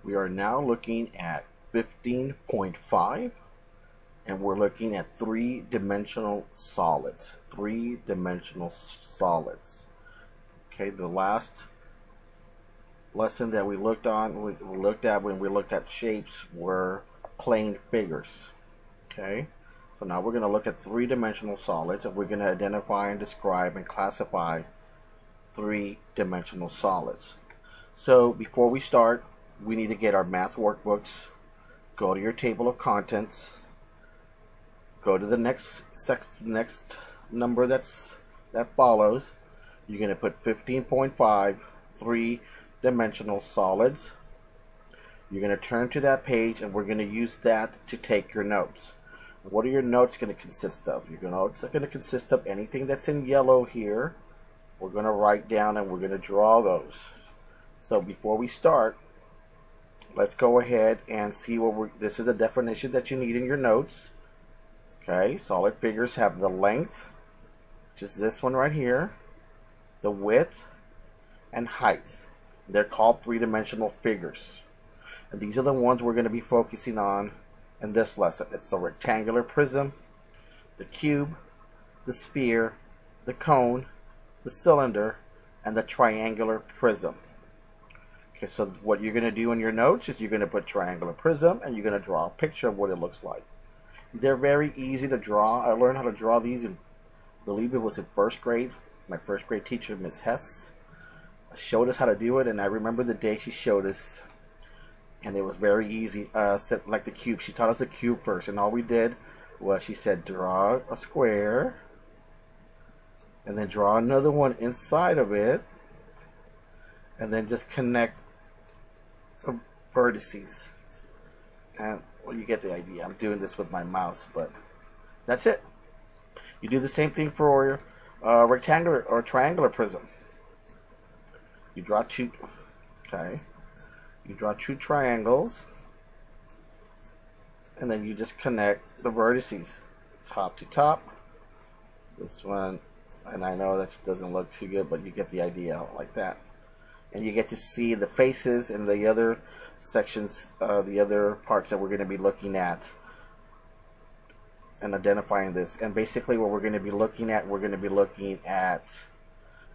We are now looking at 15.5, and we're looking at three-dimensional solids. Three-dimensional solids. Okay, the last lesson that we looked at when we looked at shapes were plane figures. Okay, so now we're going to look at three-dimensional solids, and we're going to identify and describe and classify three-dimensional solids. So before we start, we need to get our math workbooks. Go to your table of contents. Go to the next number that follows. You're going to put 15.5 three-dimensional solids. You're going to turn to that page, and we're going to use that to take your notes. What are your notes going to consist of? Your notes are going to consist of anything that's in yellow here. We're going to write down and we're going to draw those. So before we start, let's go ahead and see this is a definition that you need in your notes. Okay, solid figures have the length, which is this one right here, the width, and height. They're called three-dimensional figures. And these are the ones we're going to be focusing on in this lesson. It's the rectangular prism, the cube, the sphere, the cone, the cylinder, and the triangular prism. Okay, so what you're going to do in your notes is you're going to put triangular prism and you're going to draw a picture of what it looks like. They're very easy to draw. I learned how to draw these I believe it was in first grade. My first grade teacher, Miss Hess, showed us how to do it, and I remember the day she showed us, and it was very easy. Like the cube, she taught us the cube first, and all we did was she said draw a square and then draw another one inside of it, and then just connect the vertices. And well, you get the idea. I'm doing this with my mouse, but that's it. You do the same thing for rectangular or triangular prism. You draw two. Okay. You draw two triangles, and then you just connect the vertices, top to top. This one, and I know that doesn't look too good, but you get the idea, like that. And you get to see the faces and the other sections, the other parts that we're going to be looking at and identifying this. And basically what we're going to be looking at,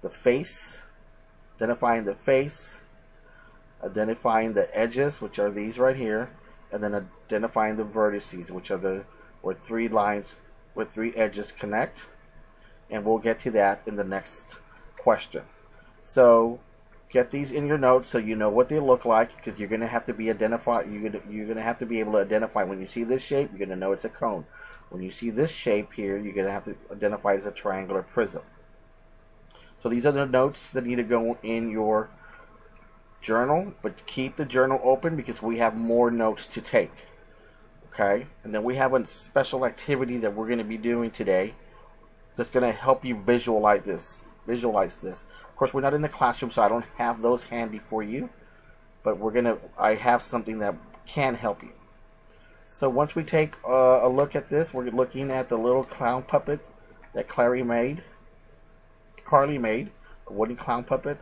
the face, identifying the face, identifying the edges, which are these right here, and then identifying the vertices, which are where three lines with three edges connect. And we'll get to that in the next question. So get these in your notes so you know what they look like, because you're going to have to be you're going to have to be able to identify. When you see this shape, you're going to know it's a cone. When you see this shape here, you're going to have to identify it as a triangular prism. So these are the notes that need to go in your journal, but keep the journal open because we have more notes to take. Okay, and then we have a special activity that we're going to be doing today that's going to help you visualize this. Of course, we're not in the classroom, so I don't have those handy for you, but I have something that can help you. So once we take a look at this, we're looking at the little clown puppet that Carly made, a wooden clown puppet,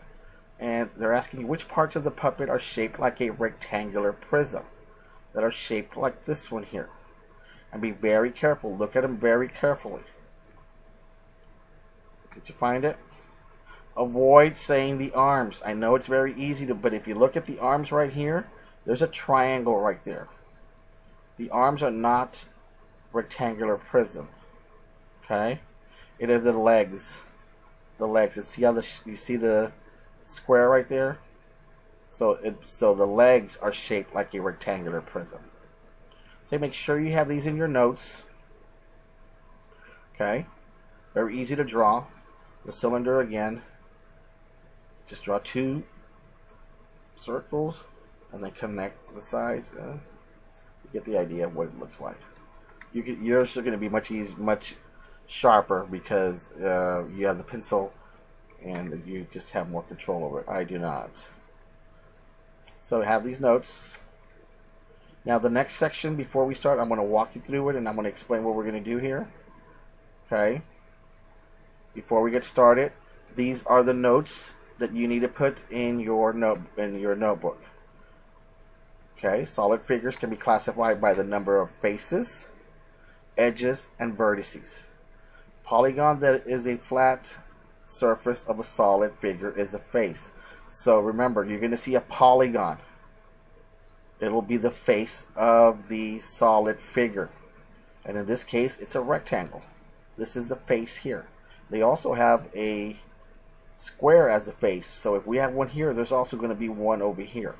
and they're asking you which parts of the puppet are shaped like a rectangular prism, that are shaped like this one here. And be very careful. Look at them very carefully. Did you find it? Avoid saying the arms. I know it's very easy but if you look at the arms right here, there's a triangle right there. The arms are not rectangular prism. Okay? It is the legs. The legs. And see how you see the square right there? So the legs are shaped like a rectangular prism. So make sure you have these in your notes. Okay? Very easy to draw. The cylinder again. Just draw two circles and then connect the sides. You get the idea of what it looks like. Yours are going to be much sharper because you have the pencil and you just have more control over it. I do not. So have these notes. Now the next section, before we start, I'm going to walk you through it and I'm going to explain what we're going to do here. Okay. Before we get started, these are the notes that you need to put in your notebook. Okay, solid figures can be classified by the number of faces, edges, and vertices. Polygon that is a flat surface of a solid figure is a face. So remember, you're going to see a polygon. It'll be the face of the solid figure. And in this case, it's a rectangle. This is the face here. They also have a square as a face. So if we have one here, there's also going to be one over here.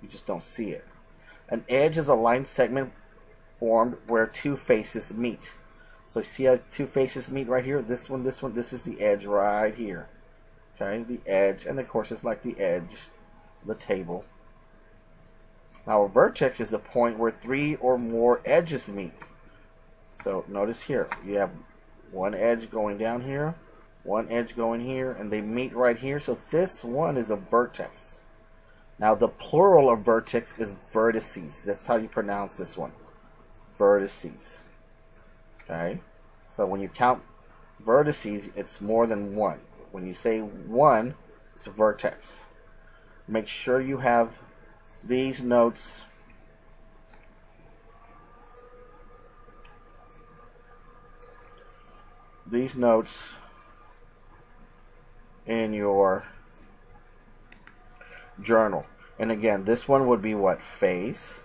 You just don't see it. An edge is a line segment formed where two faces meet. So you see how two faces meet right here? This one, this is the edge right here. Okay, the edge, and of course it's like the edge of the table. Now a vertex is a point where three or more edges meet. So notice here, you have one edge going down here, one edge going here, and they meet right here. So this one is a vertex. Now the plural of vertex is vertices. That's how you pronounce this one. Vertices. Okay? So when you count vertices, it's more than one. When you say one, it's a vertex. Make sure you have these notes in your journal. And again, this one would be what? Face.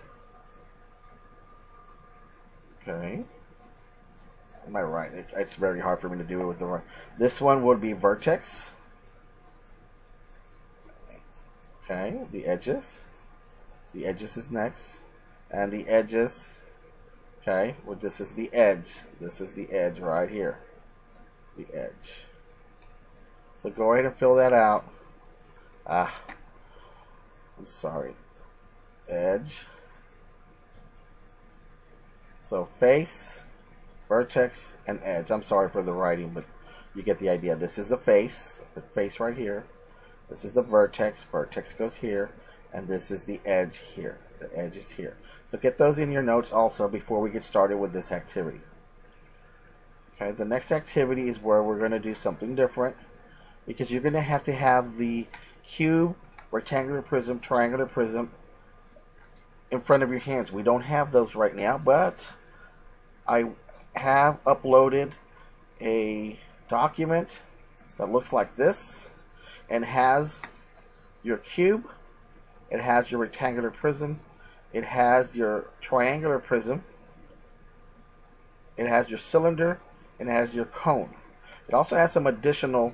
Okay. Am I right? It's very hard for me to do it with the right. This one would be vertex. Okay, the edges. The edges is next. And the edges. Okay, well, this is the edge. This is the edge right here. The edge. So go ahead and fill that out. I'm sorry. Edge. So face, vertex, and edge. I'm sorry for the writing, but you get the idea. This is the face right here. This is the vertex. Vertex goes here. And this is the edge here. The edge is here. So get those in your notes also before we get started with this activity. Okay, the next activity is where we're going to do something different, because you're going to have the cube, rectangular prism, triangular prism in front of your hands. We don't have those right now, but I have uploaded a document that looks like this and has your cube, it has your rectangular prism, it has your triangular prism, it has your cylinder, and it has your cone. It also has some additional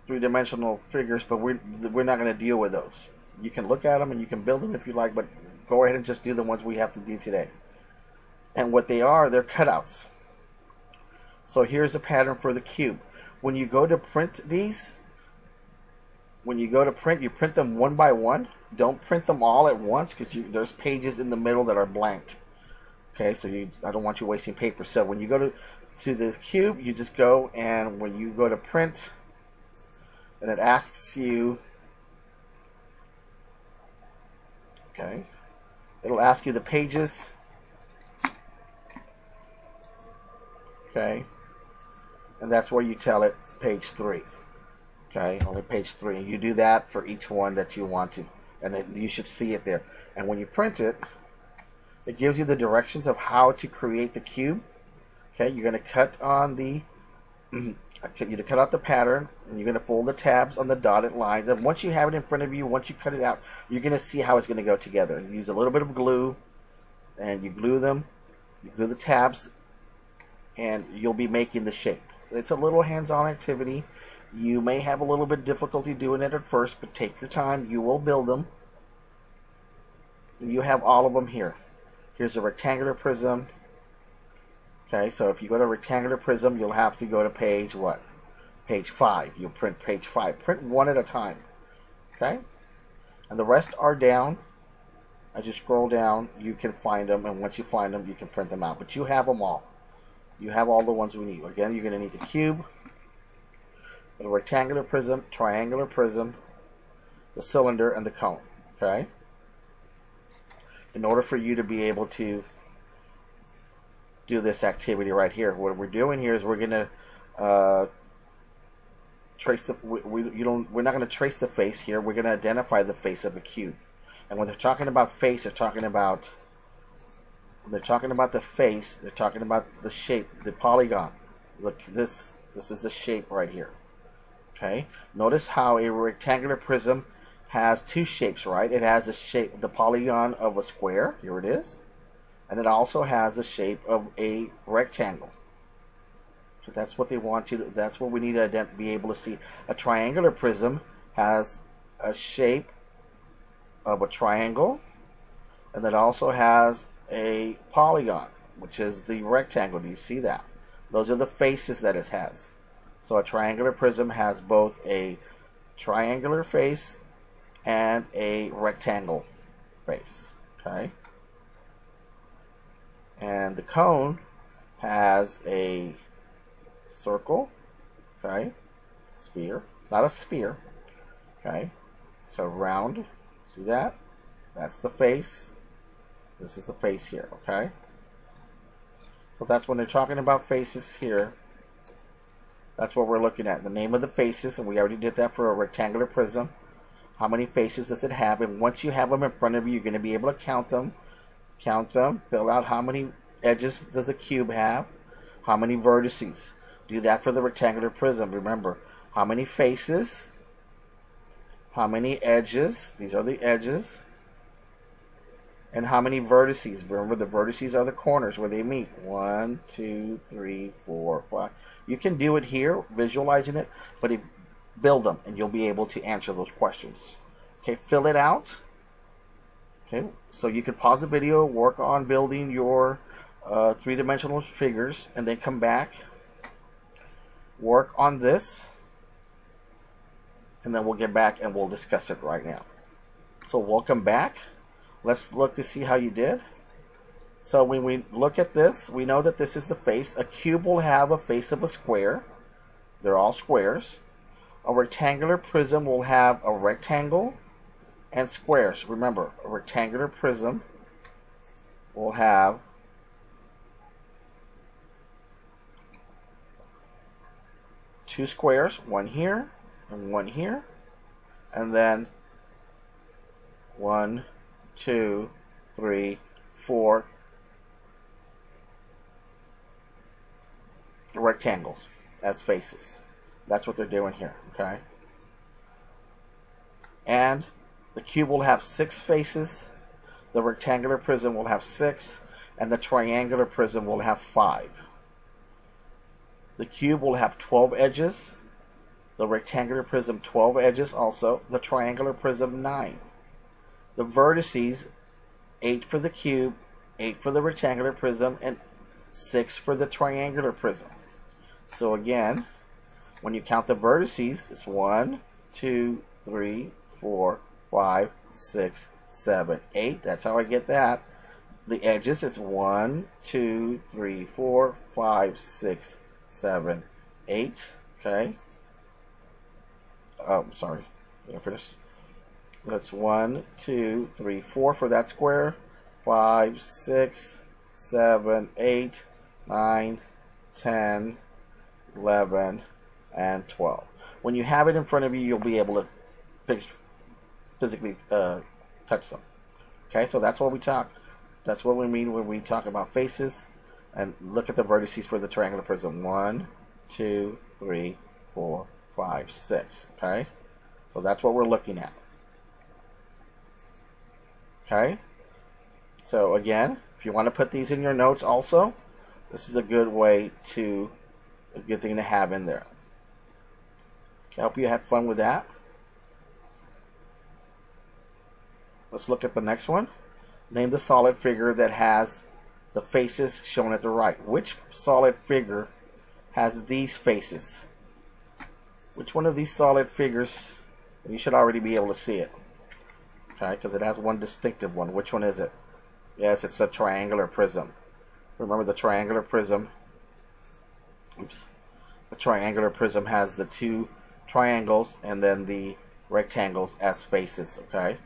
three-dimensional figures, but we're not going to deal with those. You can look at them and you can build them if you like, but go ahead and just do the ones we have to do today. And what they are, they're cutouts. So here's a pattern for the cube. When you go to print these, you print them one by one. Don't print them all at once, because there's pages in the middle that are blank. Okay, so I don't want you wasting paper. So when you go to the cube, you just go, and when you go to print, and it asks you, okay, it'll ask you the pages, okay, and that's where you tell it page 3, okay, only page 3, and you do that for each one that you want to, and you should see it there. And when you print it, it gives you the directions of how to create the cube. Okay, you're going to cut on the you cut out the pattern, and you're going to fold the tabs on the dotted lines. And once you have it in front of you, once you cut it out, you're going to see how it's going to go together. You use a little bit of glue, and you glue them. You glue the tabs, and you'll be making the shape. It's a little hands-on activity. You may have a little bit of difficulty doing it at first, but take your time. You will build them. You have all of them here. Here's a rectangular prism. Okay, so if you go to rectangular prism, you'll have to go to page what? Page 5. You'll print page 5. Print one at a time. Okay? And the rest are down. As you scroll down, you can find them, and once you find them, you can print them out. But you have them all. You have all the ones we need. Again, you're going to need the cube, the rectangular prism, triangular prism, the cylinder, and the cone. Okay? In order for you to be able to do this activity right here, what we're doing here is we're going to trace the. We're not going to trace the face here. We're going to identify the face of a cube. And when they're talking about face, they're talking about, when they're talking about the face, they're talking about the shape, the polygon. Look, this is the shape right here. Okay, notice how a rectangular prism has two shapes, right? It has the shape, the polygon of a square. Here it is. And it also has the shape of a rectangle. So that's what they want you to, that's what we need to be able to see. A triangular prism has a shape of a triangle, and it also has a polygon, which is the rectangle. Do you see that? Those are the faces that it has. So a triangular prism has both a triangular face and a rectangle face. Okay? And the cone has a circle, okay? Sphere. It's not a sphere, okay? It's a round. See that? That's the face. This is the face here, okay? So that's when they're talking about faces here. That's what we're looking at. The name of the faces, and we already did that for a rectangular prism. How many faces does it have? And once you have them in front of you, you're going to be able to count them. Fill out how many edges does a cube have, how many vertices. Do that for the rectangular prism. Remember, how many faces, how many edges, these are the edges, and how many vertices. Remember, the vertices are the corners where they meet. 1, 2, 3, 4, 5. You can do it here, visualizing it, but build them, and you'll be able to answer those questions. Okay, fill it out. Okay, so you can pause the video, work on building your three-dimensional figures, and then come back, work on this, and then we'll get back and we'll discuss it right now. So welcome back. Let's look to see how you did. So when we look at this, we know that this is the face. A cube will have a face of a square. They're all squares. A rectangular prism will have a rectangle and squares. Remember, a rectangular prism will have two squares, one here and one here, and then 1, 2, 3, 4 rectangles as faces. That's what they're doing here, okay? And the cube will have 6 faces, the rectangular prism will have 6, and the triangular prism will have 5. The cube will have 12 edges, the rectangular prism 12 edges also, the triangular prism 9. The vertices, 8 for the cube, 8 for the rectangular prism, and 6 for the triangular prism. So again, when you count the vertices, it's 1, 2, 3, 4, 5, 6, 7, 8. That's how I get that. The edges, it's 1, 2, 3, 4, 5, 6, 7, 8. Okay. Oh, sorry. Did I finish? That's 1, 2, 3, 4 for that square. 5, 6, 7, 8, 9, 10, 11, and 12. When you have it in front of you, you'll be able to physically touch them. Okay, so that's what we talk. That's what we mean when we talk about faces. And look at the vertices for the triangular prism. 1, 2, 3, 4, 5, 6. Okay, so that's what we're looking at. Okay, so again, if you want to put these in your notes also, this is a good way to, a good thing to have in there. Okay, I hope you had fun with that. Let's look at the next one. Name the solid figure that has the faces shown at the right. Which solid figure has these faces? Which one of these solid figures? You should already be able to see it. Okay, because it has one distinctive one. Which one is it? Yes, it's a triangular prism. Remember the triangular prism. Oops. The triangular prism has the 2 triangles and then the rectangles as faces. Okay,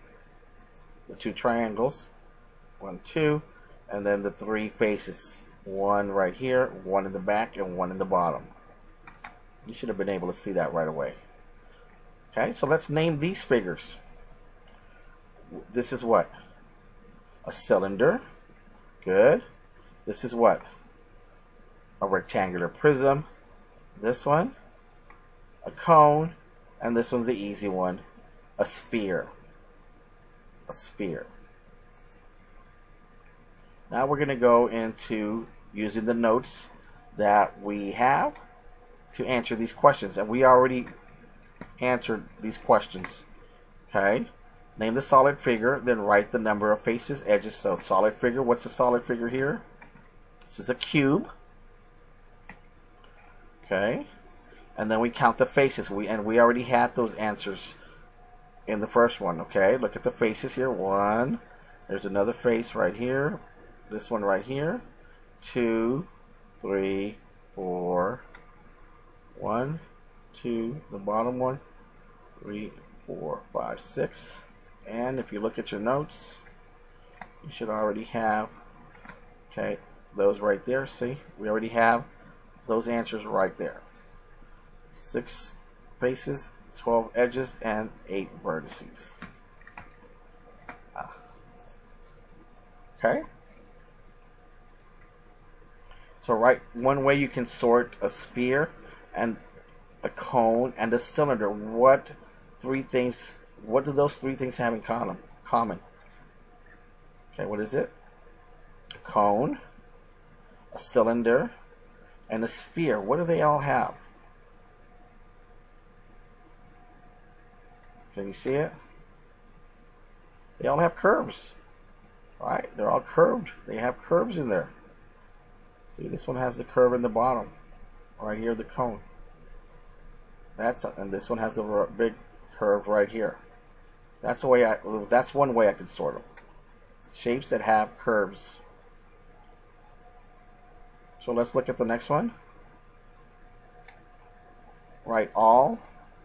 the 2 triangles, 1, 2, and then the 3 faces. 1 right here, 1 in the back, and 1 in the bottom. You should have been able to see that right away. Okay, so let's name these figures. This is what? A cylinder. Good. This is what? A rectangular prism. This one, a cone, and this one's the easy one, a sphere. A sphere. Now we're going to go into using the notes that we have to answer these questions, and we already answered these questions. Okay, name the solid figure, then write the number of faces, edges. So solid figure, what's a solid figure here? This is a cube. Okay, and then we count the faces. We already had those answers in the first one. Okay, look at the faces here. One, there's another face right here. This one right here. 2, 3, 4. 1, 2, the bottom one. 3, 4, 5, 6. And if you look at your notes, you should already have, okay, those right there. See, we already have those answers right there. 6 faces, 12 edges, and 8 vertices. Okay. So one way you can sort a sphere and a cone and a cylinder. What do those three things have in common? Okay, what is it? A cone, a cylinder, and a sphere. What do they all have? Can you see it? They all have curves. Right? They're all curved. They have curves in there. See, this one has the curve in the bottom. Right here, the cone. And this one has a big curve right here. That's one way I could sort them. Shapes that have curves. So let's look at the next one. Write all,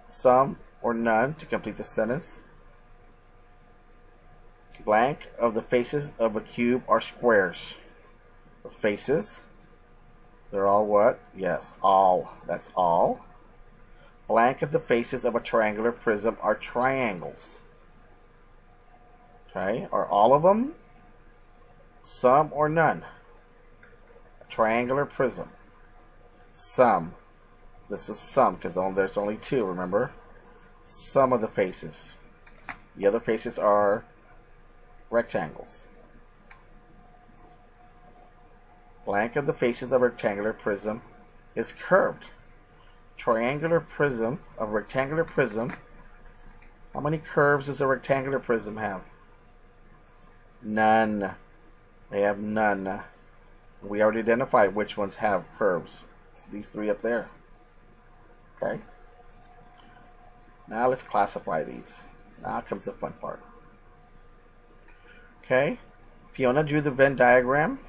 some, or none to complete the sentence. Blank of the faces of a cube are squares. The faces, they're all what? Yes, all. That's all. Blank of the faces of a triangular prism are triangles. Okay, are all of them? Some or none? A triangular prism. Some. This is some because there's only 2, remember? Some of the faces. The other faces are rectangles. Blank of the faces of a rectangular prism is curved. Triangular prism, a rectangular prism. How many curves does a rectangular prism have? None. They have none. We already identified which ones have curves. It's these 3 up there. Okay. Now let's classify these. Now comes the fun part. Okay. Fiona drew the Venn diagram.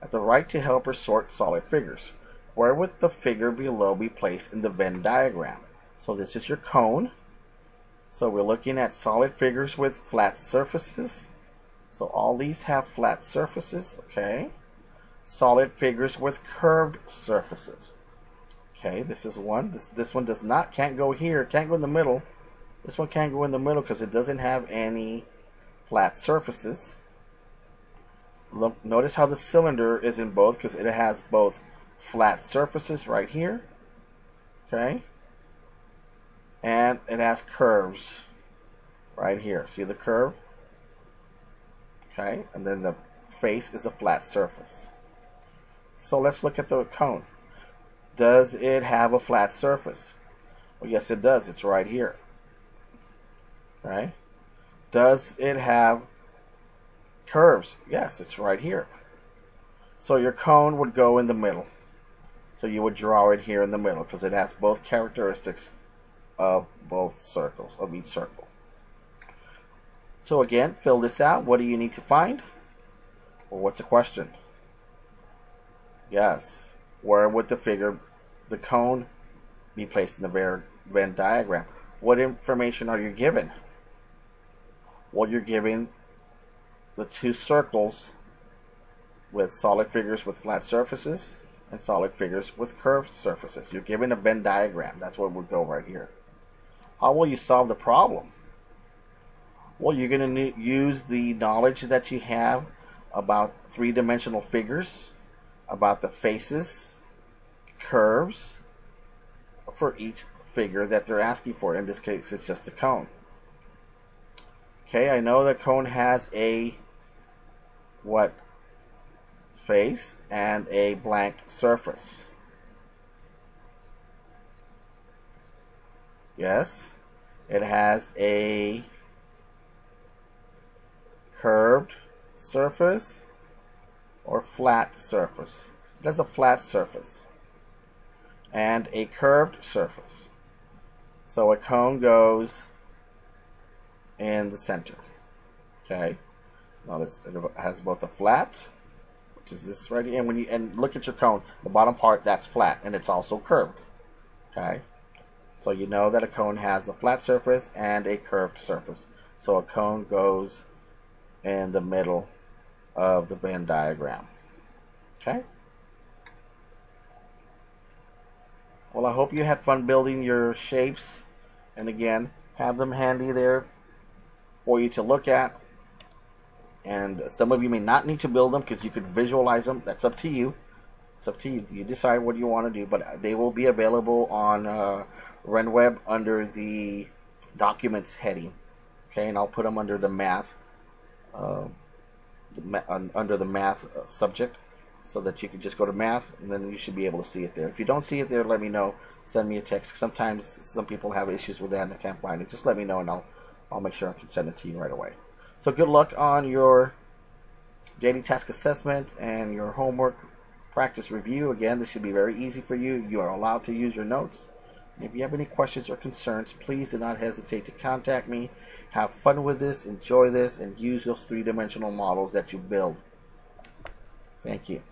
At the right to help her sort solid figures. Where would the figure below be placed in the Venn diagram? So this is your cone. So we're looking at solid figures with flat surfaces. So all these have flat surfaces. Okay. Solid figures with curved surfaces. Okay, this is one. This one can't go here, can't go in the middle. This one can't go in the middle because it doesn't have any flat surfaces. Look, notice how the cylinder is in both because it has both flat surfaces right here. Okay. And it has curves right here. See the curve? Okay, and then the face is a flat surface. So let's look at the cone. Does it have a flat surface? Well, yes, it does. It's right here. Right? Does it have curves? Yes, it's right here. So your cone would go in the middle. So you would draw it here in the middle because it has both characteristics of both circles, of each circle. So again, fill this out. What do you need to find? Well, what's the question? Yes. Where would the cone, be placed in the Venn diagram? What information are you given? Well, you're given the 2 circles with solid figures with flat surfaces and solid figures with curved surfaces. You're given a Venn diagram. That's where we'll go right here. How will you solve the problem? Well, you're going to use the knowledge that you have about three-dimensional figures, about the faces, curves for each figure that they're asking for. In this case, it's just a cone. Okay, I know the cone has a face and a blank surface. Yes, it has a curved surface or flat surface. It has a flat surface and a curved surface. So a cone goes in the center. Okay. Notice it has both a flat, which is this right here, and look at your cone, the bottom part, that's flat, and it's also curved. Okay. So you know that a cone has a flat surface and a curved surface. So a cone goes in the middle of the Venn diagram. Okay? Well, I hope you had fun building your shapes. And again, have them handy there for you to look at. And some of you may not need to build them because you could visualize them. That's up to you. It's up to you. You decide what you want to do. But they will be available on RenWeb under the Documents heading. Okay, and I'll put them under the Math. Under the Math subject, so that you can just go to Math and then you should be able to see it there. If you don't see it there, let me know. Send me a text. Sometimes some people have issues with that and I can't find it. Just let me know and I'll make sure I can send it to you right away. So good luck on your daily task assessment and your homework practice review. Again, this should be very easy for you. You are allowed to use your notes. If you have any questions or concerns, please do not hesitate to contact me. Have fun with this, enjoy this, and use those three-dimensional models that you build. Thank you.